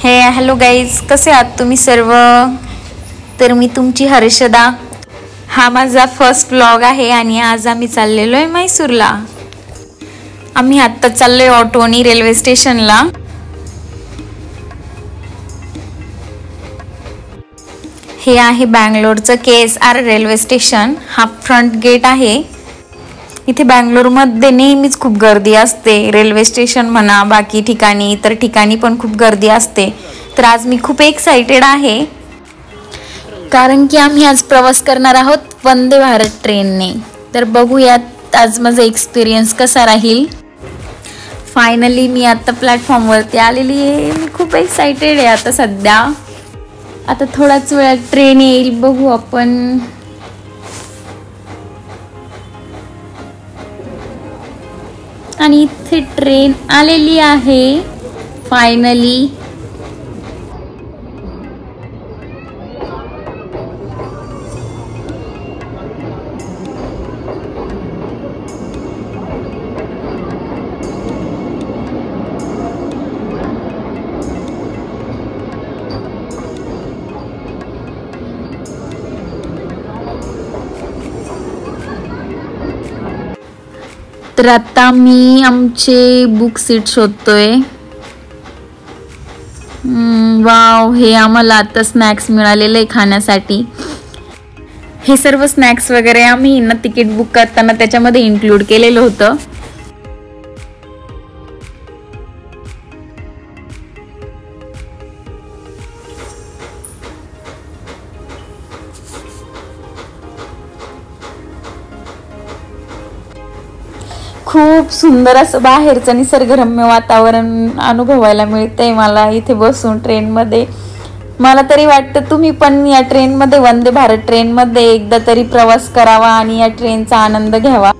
Hello guys, कसे आहात तुम्ही सर्व? तर मी तुमची हर्षदा. हा माझा फर्स्ट व्लॉग आहे आणि आज आम्ही चाललेलो आहे म्हैसूरला. आम्ही आत्ता चाललोय ऑटोनी रेल्वे स्टेशनला. हे आहे बँगलोरचं KSR रेल्वे स्टेशन. हा फ्रंट गेट आहे. इथे बँगलोरमध्ये नेहमीच खूप गर्दी असते. रेल्वे स्टेशन म्हणा, बाकी ठिकाणी, इतर ठिकाणी पण खूप गर्दी असते. तर आज मी खूप एक्साइटेड आहे, कारण की आम्ही आज प्रवास करणार आहोत वंदे भारत ट्रेनने. तर बघूयात आज माझा एक्सपिरियन्स कसा राहील. फायनली मी आता प्लॅटफॉर्मवरती आलेली आहे. मी खूप एक्साइटेड आहे आता सध्या. आता थोड्याच वेळात ट्रेन येईल, बघू आपण. आणि इथे ट्रेन आलेली आहे फायनली. तर आता मी आमचे बुक सीट शोधतोय. वाव, हे आम्हाला आता स्नॅक्स मिळालेले खाण्यासाठी. हे सर्व स्नॅक्स वगैरे आम्ही ना तिकीट बुक करताना त्याच्यामध्ये इन्क्लूड केलेलं होतं. खूप सुंदर असं बाहेरचं निसर्गरम्य वातावरण अनुभवायला मिळतंय मला इथे बसून ट्रेनमध्ये. मला तरी वाटतं तुम्ही पण या ट्रेनमध्ये, वंदे भारत ट्रेनमध्ये एकदा तरी प्रवास करावा आणि या ट्रेनचा आनंद घ्यावा.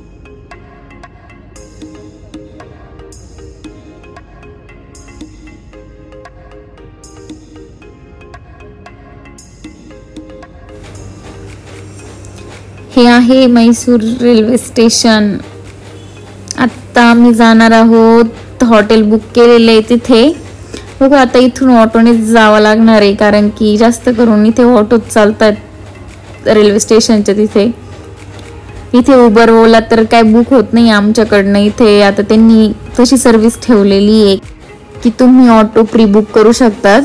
हे आहे म्हैसूर रेल्वे स्टेशन. आता आम्ही जाणार आहोत, हॉटेल बुक केलेलं आहे तिथे. बघू आता इथून ऑटोनेच जावं लागणार आहे, कारण की जास्त करून इथे ऑटोच चालतात रेल्वे स्टेशनच्या तिथे. इथे उबर ओला तर काय बुक होत नाही आमच्याकडनं. इथे आता त्यांनी तशी सर्व्हिस ठेवलेली आहे की तुम्ही ऑटो प्री बुक करू शकतात.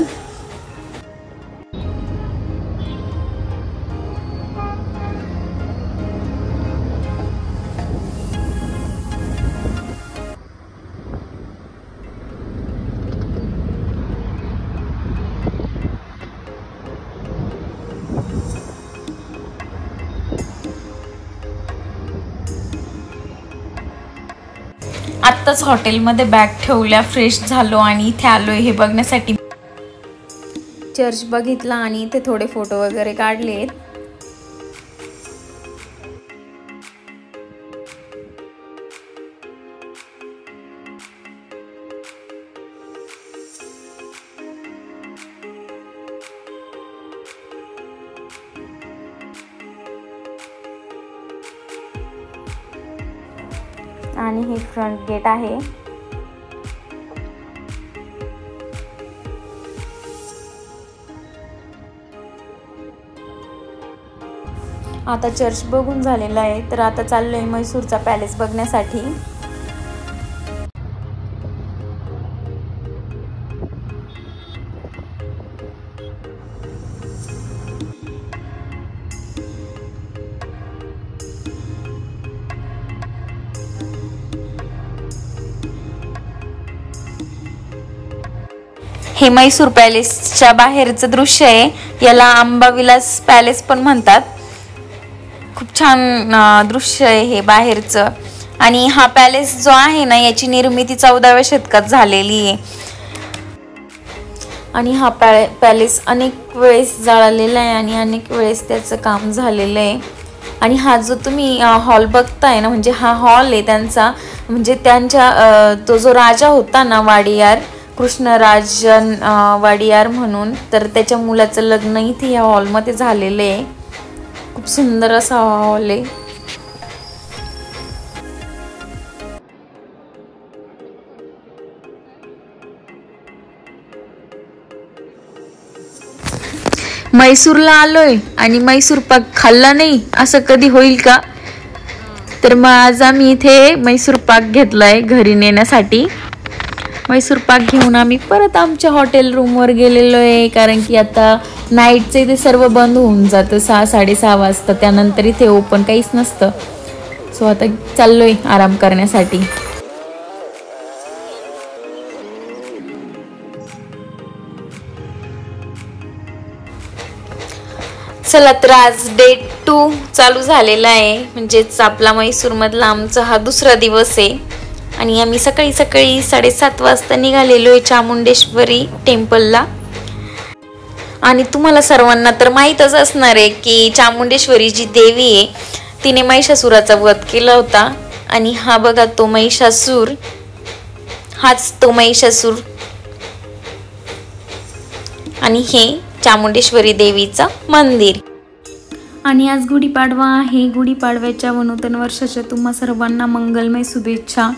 आत्ताच हॉटेलमध्ये बॅग ठेवल्या, फ्रेश झालो आणि इथे आलोय हे बघण्यासाठी. चर्च बघितला आणि इथे थोडे फोटो वगैरे काढलेत. आणि हे फ्रंट गेट आहे. आता चर्च बघून झालेला आहे, तर आता चाललोय म्हैसूरचा पॅलेस बघण्यासाठी. हे म्हैसूर पॅलेसच्या बाहेरचं दृश्य आहे. याला अंबाविलास पॅलेस पण म्हणतात. खूप छान दृश्य आहे हे बाहेरचं. आणि हा पॅलेस जो आहे ना, याची निर्मिती 14व्या शतकात झालेली आहे. आणि हा पॅलेस अनेक वेळेस जळालेला आहे आणि अनेक वेळेस त्याचं काम झालेलं आहे. आणि हा जो तुम्ही हॉल बघताय ना, म्हणजे हा हॉल आहे त्यांचा. म्हणजे त्यांच्या तो जो राजा होता ना, वाडियार, कृष्णराजन वाडियार म्हणून, तर त्याच्या मुलाचं लग्न इथे या हॉलमध्ये झालेलं आहे. खूप सुंदर असा हॉल आहे. म्हैसूरला आलोय आणि म्हैसूर पाक खाल्ला नाही असं कधी होईल का? तर मग आज आम्ही इथे म्हैसूर पाक घेतलाय घरी नेण्यासाठी. म्हैसूर पाक घेऊन आम्ही परत आमच्या हॉटेल रूमवर गेलेलो आहे, कारण की आता नाईटचं इथे सर्व बंद होऊन जातं 6-6:30 वाजता. त्यानंतर इथे ओपन काहीच नसतं. सो आता चाललोय आराम करण्यासाठी. चला तर आज डे 2 चालू झालेला आहे, म्हणजेच आपला म्हैसूरमधला आमचा हा दुसरा दिवस आहे. आणि आम्ही सकाळी 7:30 वाजता निघालेलो आहे चामुंडेश्वरी टेम्पलला. आणि तुम्हाला सर्वांना तर माहीतच असणार आहे की चामुंडेश्वरी जी देवी आहे तिने महिषासुराचा वध केला होता. आणि हा बघा तो महिषासूर, हाच तो महिषासूर. आणि हे चामुंडेश्वरी देवीचं मंदिर. आणि आज गुढीपाडवा आहे. गुढीपाडव्याच्या व नूतन वर्षाच्या तुम्हा सर्वांना मंगलमय शुभेच्छा.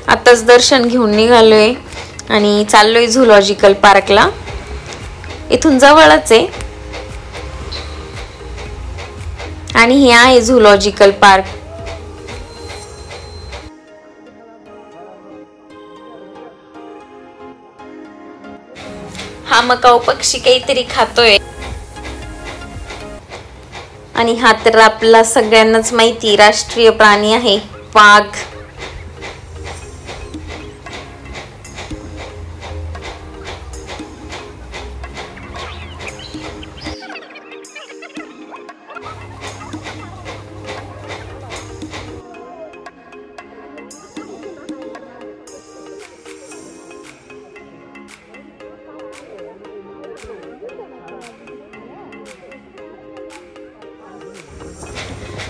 आताच दर्शन घेऊन निघालोय आणि चाललोय झूलॉजिकल पार्कला. इथून जवळच आहे. आणि हे आहे झूलॉजिकल पार्क. हा मकाऊ पक्षी काहीतरी खातोय. आणि हा तर आपला सगळ्यांनाच माहिती राष्ट्रीय प्राणी आहे, वाघ.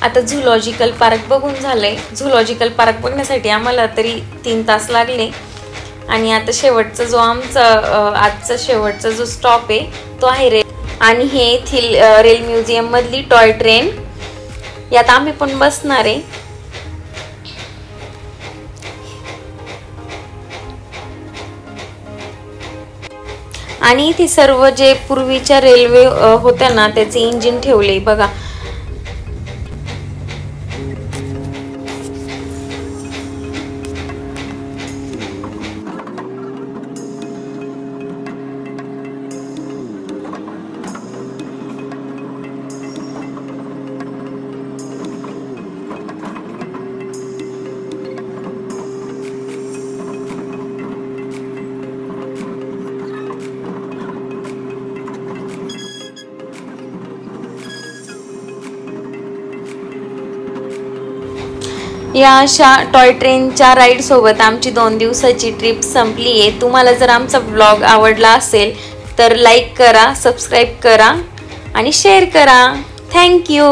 आता झूलॉजिकल पार्क बघून झालंय. झूलॉजिकल पार्क बघण्यासाठी आम्हाला तरी 3 तास लागले. आणि आता शेवटचा जो आमचा आजचा शेवटचा जो स्टॉप आहे तो आहे रेल. आणि हे येथील रेल म्युझियम मधली टॉय ट्रेन, यात आम्ही पण बसणार आहे. आणि इथे सर्व जे पूर्वीच्या रेल्वे होत्या ना त्याचे इंजिन ठेवले बघा. या अशा टॉय ट्रेनच्या राईड सोबत आमची 2 दिवसाची ट्रिप संपली आहे. तुम्हाला जर आमचा व्लॉग आवडला असेल तर लाईक करा, सबस्क्राईब करा आणि शेअर करा. थँक्यू.